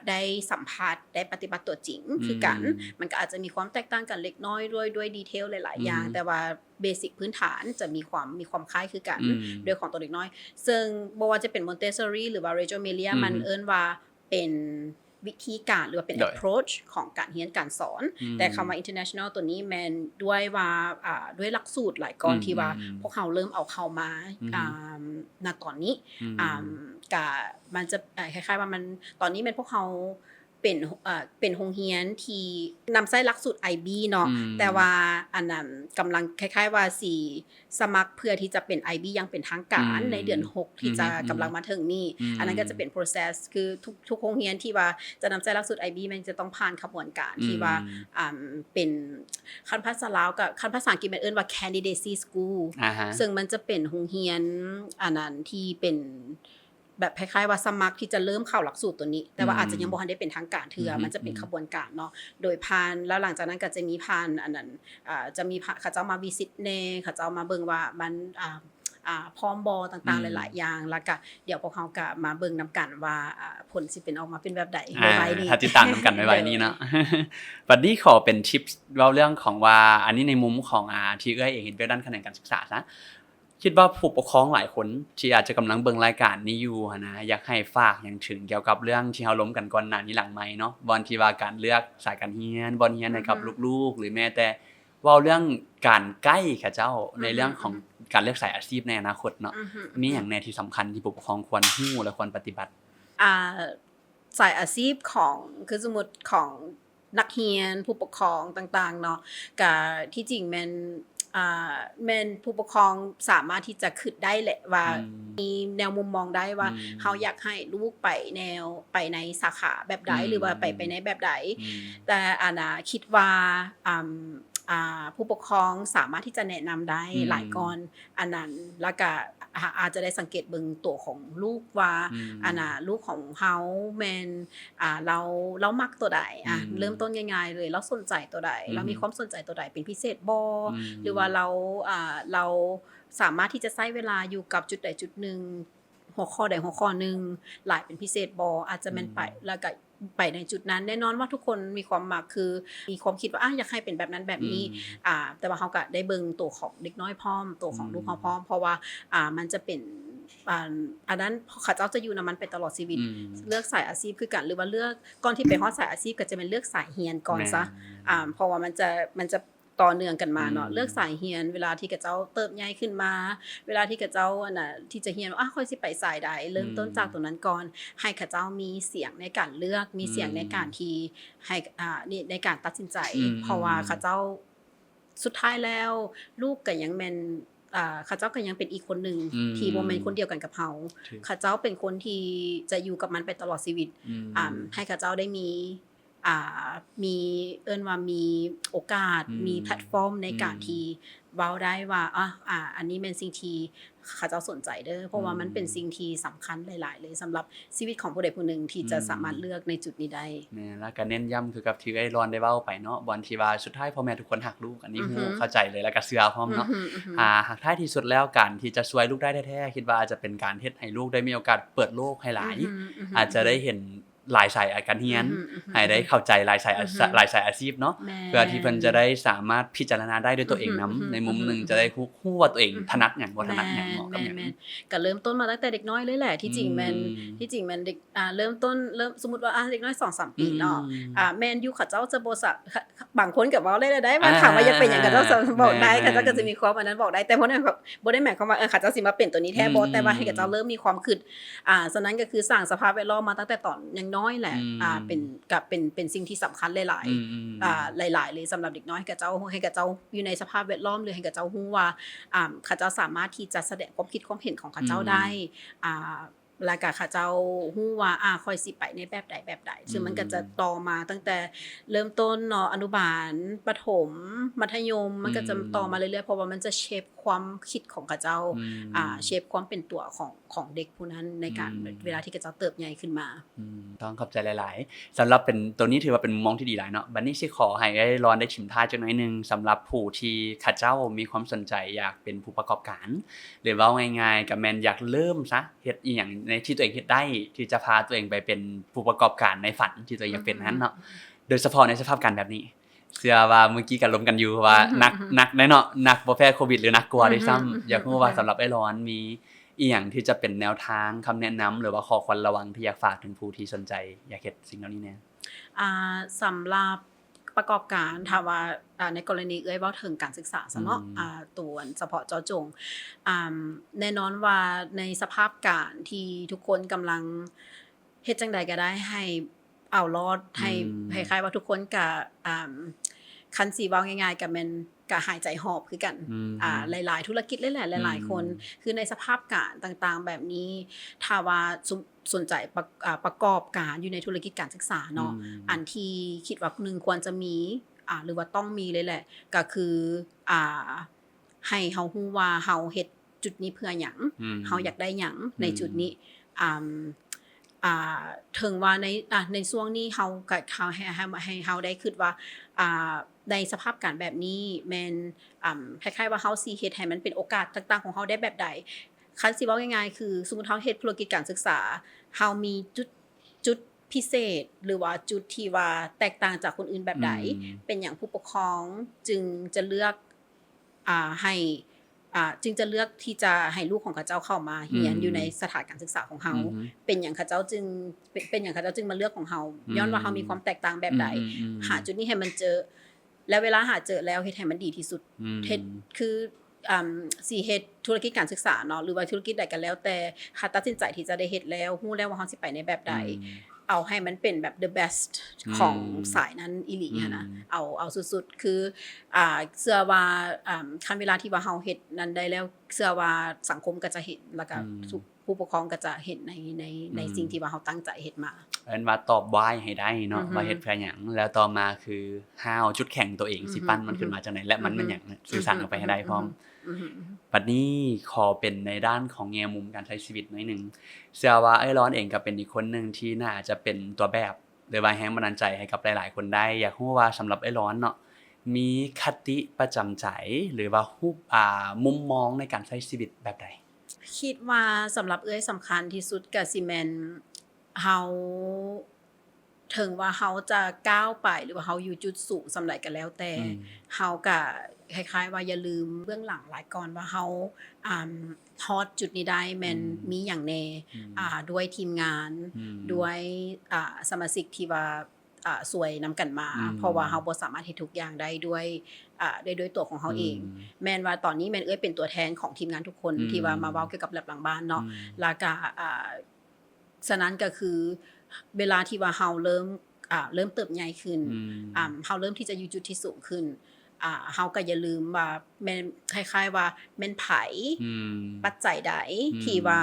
ได้สัมผัสได้ปฏิบัติตัวจริงคือกันมันก็อาจจะมีความแตกต่างกันเล็กน้อยด้วยดีเทลหลายๆอย่างแต่ว่าเบสิกพื้นฐานจะมีความคล้ายคือกันด้วยของตัวเด็กน้อยซึ่งบ่ว่าจะเป็น Montessori หรือว่า Reggio Emilia มันเอิ้นว่าเป็นวิธีการหรือว่าเป็น approach ของการเรียนการสอนแต่คำว่า international ตัวนี้แม่นด้วยว่าด้วยหลักสูตรหลายก่อนที่ว่าพวกเขาเริ่มเอาเข้ามาณตอนนี้ก็มันจะคล้ายๆว่ามันตอนนี้เป็นพวกเขาเป็นโรงเรียนที่นำใช้หลักสูตร IB เนาะแต่ว่าอันนั้นกำลังคล้ายๆว่าสิสมัครเพื่อที่จะเป็น IB อย่างเป็นทางการในเดือน6ที่จะกำลังมาถึงนี่อันนั้นก็จะเป็น process คือทุกโรงเรียนที่ว่าจะนำใช้หลักสูตร IB มันจะต้องผ่านขบวนการที่ว่าเป็นคันภาษาลาวกับคันภาษาอังกฤษมันเอิ้นว่า candidacy school ซึ่งมันจะเป็นโรงเรียนอันนั้นที่เป็นแบบคล้ายๆว่าสมัครที่จะเริ่มเข้าหลักสูตรตัวนี้แต่ว่าอาจจะยังบ่ทันได้เป็นทางการเทื่อมันจะเป็นขบวนการเนาะโดยผ่านแล้วหลังจากนั้นก็จะมีผ่านอันนั้นจะมีเขาเจ้ามาวิสิตแน่เขาเจ้ามาเบิ่งว่ามันพร้อมบ่ต่างๆหลายๆอย่างแล้วก็เดี๋ยวพวกเฮาก็มาเบิ่งนํกันว่าผลสิเป็นออกมาเป็นแบบใดไว้นี่ถ้าติดตามนํกันไว้นี่เนาะบัดนี้ขอเป็นทิปเว้าเรื่องของว่าอันนี้ในมุมของที่เอ้ยเองเห็นเรื่องด้านคะแนนการศึกษาซะคิดว่าผู้ปกครองหลายคนที่อาจจะกำลังเบิ่งรายการนี้อยู่นะอยากให้ฝากอย่างถึงเกี่ยวกับเรื่องที่เฮาล้มกันก่อนหน้านี้หลังไมค์เนาะบ่อนที่ว่าการเลือกสายการเรียนบ่อนเรียนให้กับลูกๆหรือแม้แต่เว้าเรื่องการใกล้เขาเจ้าในเรื่องของการเลือกสายอาชีพในอนาคตเนาะมีหยังแน่ที่สำคัญที่ผู้ปกครองควรรู้และควรปฏิบัติสายอาชีพของคือสมมุติของนักเรียนผู้ปกครองต่างๆเนาะก็ที่จริงแม่นผู้ปกครองสามารถที่จะคิดได้แหละว่ามีแนวมุมมองได้ว่าเฮาอยากให้ลูกไปในสาขาแบบใดหรือว่าไปในแบบใดแต่คิดว่าผู้ปกครองสามารถที่จะแนะนำได้หลายก่อนอันนั้นแล้วก็อาจจะได้สังเกตเบิ่งตัวของลูกว่าลูกของเฮาแม่นเรามักตัวใดเริ่มต้นง่ายๆเลยเราสนใจตัวใดเรามีความสนใจตัวใดเป็นพิเศษบ่หรือว่าเราสามารถที่จะใช้เวลาอยู่กับจุดใดจุดหนึ่งหัวข้อใดหัวข้อหนึ่งหลายเป็นพิเศษบ่อาจจะแม่นไปแล้วก็ไปในจุดนั้นแน่นอนว่าทุกคนมีความมักคือมีความคิดว่าอยากให้เป็นแบบนั้นแบบนี้แต่ว่าเฮาก็ได้เบิ่งตัวของเด็กน้อยพร้อมตัวของลูกเฮาพร้อมเพราะว่ามันจะเป็นอันนั้นเขาเจ้าจะอยู่นำมันไปตลอดชีวิตเลือกสายอาชีพคือกันหรือว่าเลือกก่อนที่ไปฮอดสายอาชีพก็จะเป็นเลือกสายเรียนก่อนซะเพราะว่ามันจะ ต่อเนื่องกันมาเนาะเลือกสายเรียนเวลาที่กะเจ้าเติบใหญ่ขึ้นมาเวลาที่กะเจ้าอันน่ะที่จะเรียนว่าค่อยสิไปสายใดเริ่มต้นจากตรงนั้นก่อนให้กะเจ้ามีเสียงในการเลือกมีเสียงในการที่ให้นี่ในการตัดสินใจเพราะว่าเขาเจ้าสุดท้ายแล้วลูกก็ยังแม่นเขาเจ้าก็ยังเป็นอีกคนหนึ่งที่บ่แม่นคนเดียวกันกับเฮาเขาเจ้าเป็นคนที่จะอยู่กับมันไปตลอดชีวิตให้เขาเจ้าได้มีเอิ้นว่ามีโอกาสมีแพลตฟอร์มในการที่เว้าได้ว่าอันนี้เป็นสิ่งที่เขาเจ้าสนใจเด้อเพราะว่ามันเป็นสิ่งที่สำคัญหลายๆเลยสำหรับชีวิตของผู้ใดผู้หนึ่งที่จะสามารถเลือกในจุดนี้ได้แม่แล้วก็เน้นย้ำคือกับที่ไอ้รอนได้เว้าไปเนาะบอนที่ว่าสุดท้ายพ่อแม่ทุกคนรักลูกอันนี้ฮู้เข้าใจเลยแล้วก็เชื่อพร้อมเนาะหากท้ายที่สุดแล้วการที่จะช่วยลูกได้แท้ๆคิดว่าอาจจะเป็นการเฮ็ดให้ลูกได้มีโอกาสเปิดโลกให้หลายอาจจะได้เห็นหลายสายการเรียนให้ได้เข้าใจหลายสายอาชีพเนาะเพื่อที่เพิ่นจะได้สามารถพิจารณาได้ด้วยตัวเองนำในมุมนึงจะได้ฮู้ว่าตัวเองถนัดหยังบ่ถนัดหยังเหมาะกับหยังก็เริ่มต้นมาตั้งแต่เด็กน้อยเลยแหละที่จริงมันเด็กเริ่มสมมุติว่าเด็กน้อย 2-3 ปีเนาะแม่นอยู่เขาเจ้าจะบ่บางคนก็เว้าได้มาถามว่าอยากเป็นหยังก็เจ้าบอกได้เขาเจ้าก็จะมีความอันนั้นบอกได้แต่บ่ได้หมายความว่าเขาเจ้าสิมาเป็นตัวนี้แท้บ่แต่ว่าให้เขาเจ้าเริ่มมีความคิดฉะนั้นก็คือสร้างสภาพแวดล้อมมาตั้งแต่ตอนยังน้อยแหละเป็นสิ่งที่สำคัญหลายเลยสำหรับเด็กน้อยให้กับเจ้าอยู่ในสภาพแวดล้อมหรือให้กับเจ้าฮู้ว่าเขาเจ้าสามารถที่จะแสดงความคิดความเห็นของเขาเจ้าได้แล้วก็เขาเจ้าฮู้ว่าค่อยสิไปในแบบใดซึ่งมันก็จะต่อมาตั้งแต่เริ่มต้นเนาะอนุบาลประถมมัธยมมันก็จะต่อมาเรื่อยๆเพราะว่ามันจะเชฟความคิดของเขาเจ้าเชฟความเป็นตัวของเด็กผู้นั้นในการเวลาที่เขาเจ้าเติบใหญ่ขึ้นมาต้องขอบใจหลายๆสำหรับเป็นตัวนี้ถือว่าเป็นมุมมองที่ดีหลายเนาะบัดนี้สิขอให้ได้รอนได้ชิมท้ายจักหน่อยนึงสำหรับผู้ที่เขาเจ้ามีความสนใจอยากเป็นผู้ประกอบการหรือว่าง่ายๆก็แม่นอยากเริ่มซะเฮ็ดอีหยังในที่ตัวเองเฮ็ดได้ที่จะพาตัวเองไปเป็นผู้ประกอบการในฝันที่ตัวเองอยากเป็นนั้นเนาะโดยเฉพาะในสภาพการแบบนี้เชื่อว่าเมื่อกี้ก็ล้มกันอยู่ว่านักแน่เนาะนักบ่แพ้โควิดหรือนักกว่าด้วยซ้ำอยากรู้ว่าสำหรับไอ้ร้อนมีอีหยังที่จะเป็นแนวทางคำแนะนำหรือว่าข้อควรระวังที่อยากฝากถึงผู้ที่สนใจอยากเฮ็ดสิ่งเหล่านี้แน่สำหรับประกอบการถ้าว่าในกรณีเว้าถึงการศึกษาซะเนาะตัวเฉพาะเจาะจงแน่นอนว่าในสภาพการที่ทุกคนกำลังเฮ็ดจังใดก็ได้ให้เอารอดให้คล้ายๆว่าทุกคนก็คันสิเว้าง่ายๆก็แม่นก็หายใจหอบคือกันหลายๆธุรกิจหลายๆคนคือในสภาพการต่างๆแบบนี้ถ้าว่าสนใจประกอบการอยู่ในธุรกิจการศึกษาเนาะอันที่คิดว่านึงควรจะมีหรือว่าต้องมีเลยแหละก็คือให้เฮาฮู้ว่าเฮาเฮ็ดจุดนี้เพื่อหยังเฮาอยากได้หยังในจุดนี้ถึงว่าในช่วงนี้เฮาก็ให้เฮาได้คิดว่าในสภาพการแบบนี้แม่นคล้ายๆว่าเฮาสิเฮ็ดให้มันเป็นโอกาสต่างๆของเฮาได้แบบใดคันสิเว้าง่ายๆคือสมมุติเฮาเฮ็ดธุรกิจการศึกษาเฮามีจุดพิเศษหรือว่าจุดที่ว่าแตกต่างจากคนอื่นแบบใดเป็นหยังผู้ปกครองจึงจะเลือกให้จึงจะเลือกที่จะให้ลูกของเขาเจ้าเข้ามาเรียนอยู่ในสถานการศึกษาของเฮาเป็นหยังเขาเจ้าจึงมาเลือกของเฮาย้อนว่าเฮามีความแตกต่างแบบใดหาจุดนี้ให้มันเจอแล้วเวลาหาเจอแล้วเฮ็ดให้มันดีที่สุดเฮ็ดคือสิเฮ็ดธุรกิจการศึกษาเนาะหรือว่าธุรกิจใดก็แล้วแต่ถ้าตัดสินใจที่จะได้เฮ็ดแล้วฮู้แล้วว่าเฮาสิไปในแบบใดเอาให้มันเป็นแบบ the best ของสายนั้นอีหลีหั้นนะเอาสุดๆคือเชื่อว่าคันเวลาที่ว่าเฮาเฮ็ดนั้นได้แล้วเชื่อว่าสังคมก็จะเห็นแล้วก็ผู้ปกครองก็จะเห็นในสิ่งที่ว่าเฮาตั้งใจเฮ็ดมาเอิ้นว่าตอบ why ให้ได้เนาะว่าเฮ็ดเพื่อหยังแล้วต่อมาคือ how จุดแข็งตัวเองสิปั้นมันขึ้นมาจากไหนและมันเป็นหยังสื่อสารออกไปให้ได้พร้อมบัดนี้ขอเป็นในด้านของแง่มุมการใช้ชีวิตหน่อยนึงเชื่อว่าไอ้ร้อนเองก็เป็นอีกคนนึงที่น่าจะเป็นตัวแบบหรือว่าแรงบันดาลใจให้กับหลายๆคนได้อยากรู้ว่าสำหรับไอ้ร้อนเนาะมีคติประจำใจหรือว่ามุมมองในการใช้ชีวิตแบบใดคิดว่าสำหรับสำคัญที่สุดก็สิแม่นเฮาถึงว่าเฮาจะก้าวไปหรือว่าเฮาอยู่จุดสูงสำใดก็แล้วแต่เฮาก็คล้ายๆว่าอย่าลืมเบื้องหลังหลายก่อนว่าเฮาฮอดจุดนี้ได้แม่นมีหยังแน่ด้วยทีมงานด้วยสมาชิกที่ว่า สวยนำกันมาเพราะว่าเฮาบ่สามารถเฮ็ดทุกอย่างได้ด้วยตัวของเฮาเองแม่นว่าตอนนี้แม่นเป็นตัวแทนของทีมงานทุกคนที่ว่ามาเว้าเกี่ยวกับแลบหลังบ้านเนาะแล้วก็ฉะนั้นก็คือเวลาที่ว่าเฮาเริ่มเติบใหญ่ขึ้นเฮาเริ่มที่จะอยู่จุดที่สูงขึ้นเฮาก็อย่าลืมว่าแม่นคล้ายๆว่าแม่นไผปัจจัยใดที่ว่า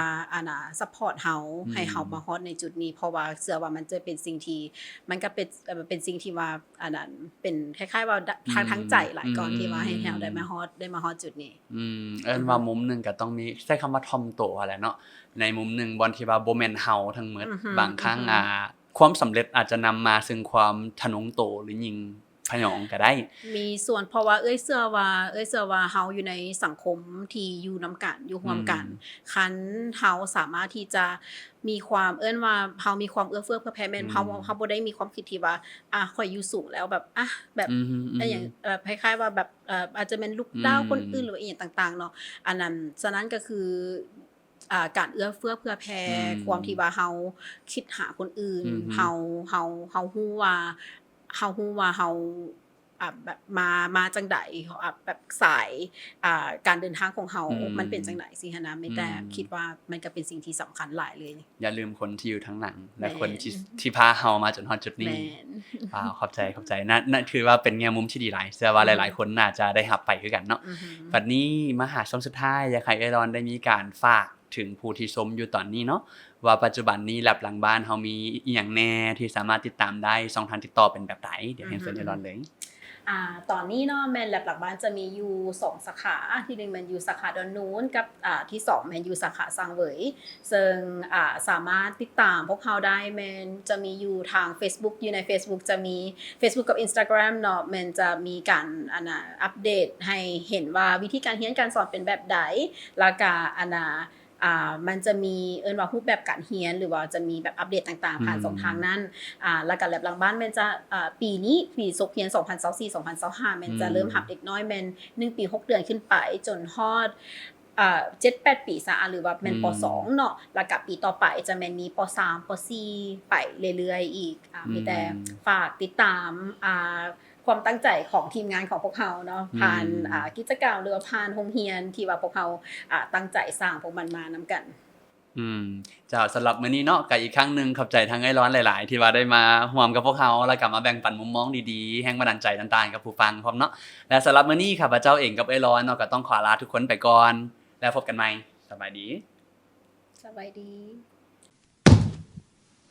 ซัปพอร์ตเฮาให้เฮามาฮอดในจุดนี้เพราะว่าเชื่อว่ามันจะเป็นสิ่งที่มันก็เป็นสิ่งที่ว่านั้นเป็นคล้ายๆว่าทางใจหลายก่อนที่ว่าให้เฮาได้มาฮอดจุดนี้เอิ้นว่ามุมนึงก็ต้องมีใช้คำว่าถ่อมตัวแหละเนาะในมุมนึงบ่ที่ว่าบ่แม่นเฮาทั้งหมดบางครั้งความสำเร็จอาจจะนำมาซึ่งความทะนงโตหรือยิ่งพยองก็ได้มีส่วนเพราะว่าเชื่อว่าเฮาอยู่ในสังคมที่อยู่นำกันอยู่ร่วมกันคันเฮาสามารถที่จะมีความว่าเฮามีความเอื้อเฟื้อเผื่อแผ่แม่นเฮาบ่ได้มีความคิดที่ว่าข่อยอยู่สูงแล้วแบบแบบอย่างคล้ายๆว่าแบบอาจจะเป็นลูกดาวคนอื่นหรืออีหยังต่างๆเนาะอันนั้นฉะนั้นก็คือการเอื้อเฟื้อเผื่อแผ่ความที่ว่าเฮาคิดหาคนอื่นเฮาฮู้ว่าเฮาแบบมาจังได๋แบบสายการเดินทางของเฮามันเป็นจังได๋สิหั้นนะแต่คิดว่ามันก็เป็นสิ่งที่สำคัญหลายเลยอย่าลืมคนที่อยู่ทางหลังและคนที่พาเฮามาจนฮอดจุดนี้ขอบใจนั่นคือว่าเป็นแง่มุมที่ดีหลายเชื่อว่าหลายๆคนน่าจะได้รับไปคือกันเนาะบัดนี้มาหาช่วงสุดท้ายอยากให้รอนได้มีการฝากถึงผู้ที่ชมอยู่ตอนนี้เนาะว่าปัจจุบันนี้แลบหลังบ้านเฮามีอีหยังแน่ที่สามารถติดตามได้ช่องทางติดต่อเป็นแบบใดเดี๋ยวให้เฟิร์นได้รอนเลยตอนนี้เนาะแม่นแลบหลังบ้านจะมีอยู่2สาขาที่1มันอยู่สาขาดอนนูนกับที่2แม่นอยู่สาขาสังเหวยซึ่งสามารถติดตามพวกเราได้แม่นจะมีอยู่ทาง Facebook อยู่ใน Facebook จะมี Facebook กับ Instagram เนาะแม่นจะมีการอัปเดตให้เห็นว่าวิธีการเรียนการสอนเป็นแบบใดแล้วก็มันจะมีว่ารูปแบบการเรียนหรือว่าจะมีแบบอัปเดตต่างๆผ่าน2ทางนั้นแล้วก็แลบหลังบ้านแม่นจะปีนี้ปีศกเรียน2024-2025แม่นจะเริ่มรับเด็กน้อยแม่น1ปี6เดือนขึ้นไปจนฮอด7-8 ปีซะหรือว่าแม่นป.2 เนาะแล้วก็ปีต่อไปจะแม่นมีป.3 ป.4 ไปเรื่อยๆอีกมีแต่ฝากติดตามความตั้งใจของทีมงานของพวกเราเนาะผ่านกิจกรรมหรือว่าผ่านโรงเรียนที่ว่าพวกเราตั้งใจสร้างพวกมันมานำกันเจ้าสำหรับมื้อนี้เนาะก็อีกครั้งนึงขอบใจทั้งไอ้ร้อนหลายๆที่ว่าได้มาร่วมกับพวกเราแล้วก็มาแบ่งปันมุมมองดีๆแรงบันดาลใจต่างๆกับผู้ฟังพร้อมเนาะและสำหรับมื้อนี้ข้าพเจ้าเองกับไอ้ร้อนเนาะก็ต้องขอลาทุกคนไปก่อนแล้วพบกันใหม่สบายดี